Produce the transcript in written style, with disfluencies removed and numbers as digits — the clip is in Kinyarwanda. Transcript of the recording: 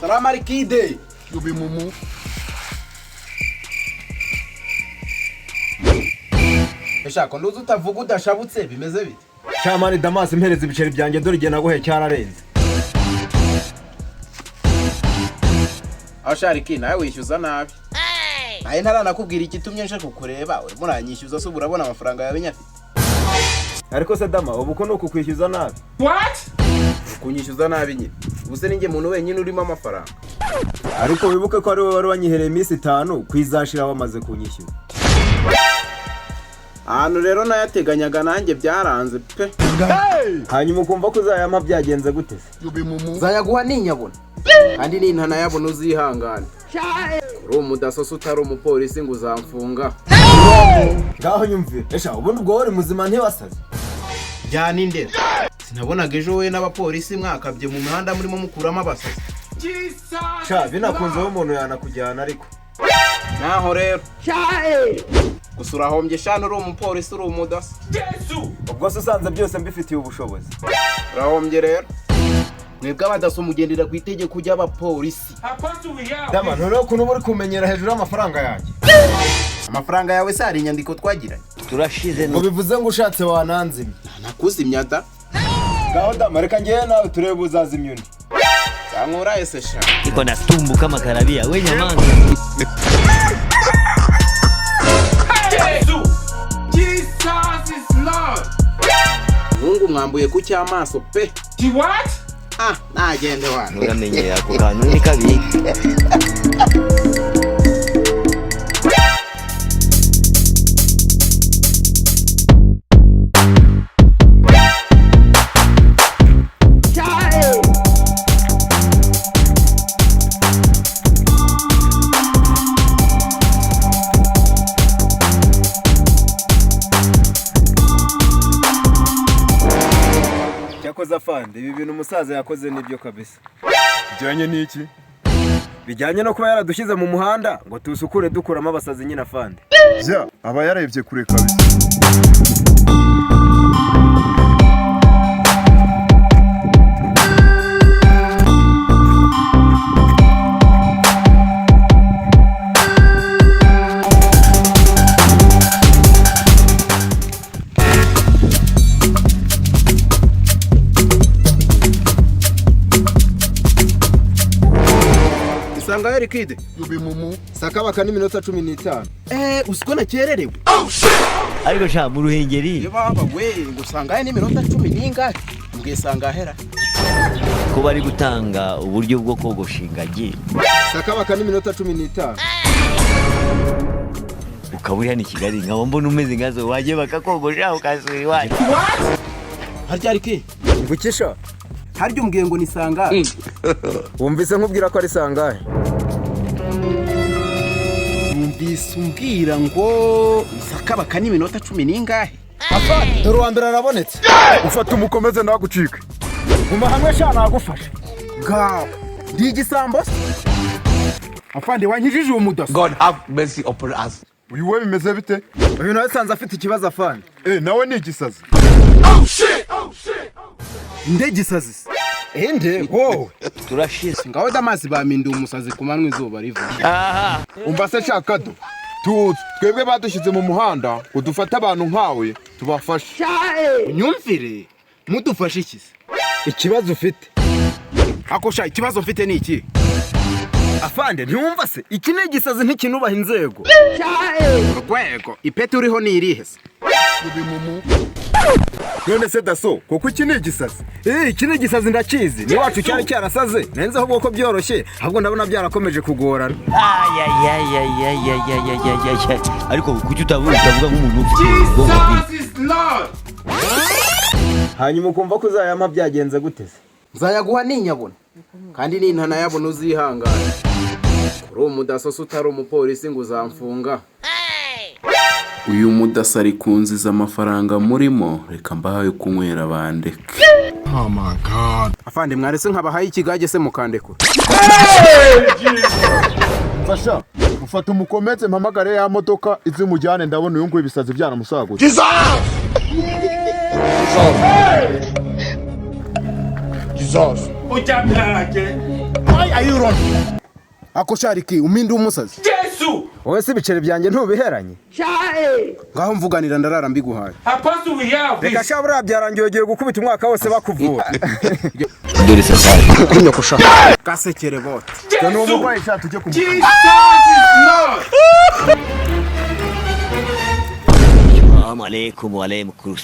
Salam alikide. Yubi mumu. Eshaka nduzi utavuga udashabutse bimeze bite? Shamani Damasi mpereza ibiceri byanjye dore igihe naguhe cyararenze. Ashariki nawe wishyuza nabi. Naye ntaranakubwira ikitumye nje kukureba we muranyishyuza so urabona amafaranga yawe nyafite. Ariko se Dama ubu ko nuko kwishyuza nabi. What? Kunyishyuza nabi nyine. Ubuse ninjye muntu wenyine urimo amafaranga. Ariko wibuke ko ari wowe wari wanyihereye iminsi 5 kwizashira wamaze kunyishyura. Ahantu rero nayateganyaga nanjye byaranze pe. Hanyuma ukumva ko uzayampa byagenze gute se? Yubi mumu. Zayaguha ninyabona. Kandi nintana yabona uzihangana. Uri umudasoso utari umupolisi ngo uzamfunga. Ngaho nyumvire. Esha ubundi ubwo wari muzima ntiwasaze. Jyana indera. Sinabonaga ejo we n'abapolisi mwakabye mu muhanda murimo mukuramo abasazi. Sha binakunze ho umuntu yanakujyana ariko. Naho rero. Gusura hombye shano uri umupolisi uri umudaso. Yesu! Ubwo se usanze byose mbifitiye ubushobozi. Urahombye rero. Mwebwe abadaso mugendera ku itegeko ry'abapolisi. Dama none kuno muri kumenyera hejuru y'amafaranga yanjye. Amafaranga yawe se ari inyandiko twagiranye. Turashize no bivuze ngo ushatse wananzimye. Nakuzimya da. Ngaho Dama reka ngiye nawe turebe uzazimya undi. Kankura ese sha. Iko na tumbu kama karabia we nyamanga. Jesus is Lord. Mungu mwambuye ku cyamaso pe. What? Nagende wana. Uramenye ako kantu ni kabi. Yakoze afande ibi bintu umusaza yakoze nibyo kabisa. Bijyanye n'iki? Bijyanye no kuba yaradushyize mu muhanda ngo tusukure dukuramo abasazi nyine afande. Ja, aba yarebye kure kabisa. Sanga yari kide. Yubi mumu. Sakabaka n'iminota 15. Usiko nakererewe. Ariko sha mu ruhengeri. Yo baba we gusanga n'iminota 10 ninga. Mbwisanga hera. Ko bari gutanga uburyo bwo kogosha ingagi. Sakabaka n'iminota 15. Ukaburi hano Kigali nkaba mbona umeze ngazo waje bakakogosha ukasuri waje. Harya ari ki? Ngukisha. Harya umbwiye ngo nisanga. Wumvise nkubwira ko ari sangahe? Umbwira ngo Sakabaka n'iminota 10 ningahe. Afande dore wa mbere arabonetse. Ufata umukomeze nagucike. Guma hamwe sha nagufasha. Gaw. Ndi igisambo. Afande wankijije umudaso. God have mercy upon us. Uyu we bimeze bite? Uyu nawe sanze afite ikibazo afande. Nawe ni igisazi. Oh shit! Ndegisazi. Ende wo. Turashize. Ngaho Damasi baminduye umusazi kumanwa izuba riva. Aha. Umva se shakado. Twebwe badushyize mu muhanda ngo dufate abantu nkawe tubafashe. Nyumvire. Mudufashe iki? Ikibazo ufite. Akosha ikibazo mfite ni iki? Afande ntiwumva se iki ni igisazi ntikinubaha inzego. Urwego ipeti uriho ni irihe se? Yubi mumu. None se daso kuko iki ni igisazi. Iki ni igisazi ndakizi. Ni wacu cyari cyarasaze. Nenze ahubwo ko byoroshye. Ahubwo ndabona byarakomeje kugorana. Ariko kuki utavuga nk'umuntu ufite ubwonko bwiza. Hanyuma ukumva ko uzayampa byagenze gute se? Zayaguha ninyabona. Kandi nintana yabona uzihangana. Uri umudasoso utari umupolisi ngo uzamfunga. Uyu mudasa ari kunziza amafaranga murimo reka mbahaye kunywera bandeke. Oh my god. Afande mwarese nkabahaye ikigage se mukandekura. Fasha, ufata umukomeze mpamagare ya modoka izimujyane ndabona uyu nguyu ibisazi byanamusaguje. Jesus. Ujabyarage. Why are you running? ako shariki uminda umusazi Jesus! wowe si ibiceri byanjye ntubiheranye ngaho mvuganira ndarara mbiguhaye Apostle we have reka this. sha buriya byarangiye ugiye gukubita umwaka wose bakuvura dore sasa kunyokosha gasekere bote ni umurwayi sha tujye kumufasha Jesus is Lord. Assalamu alaikum wa alaikum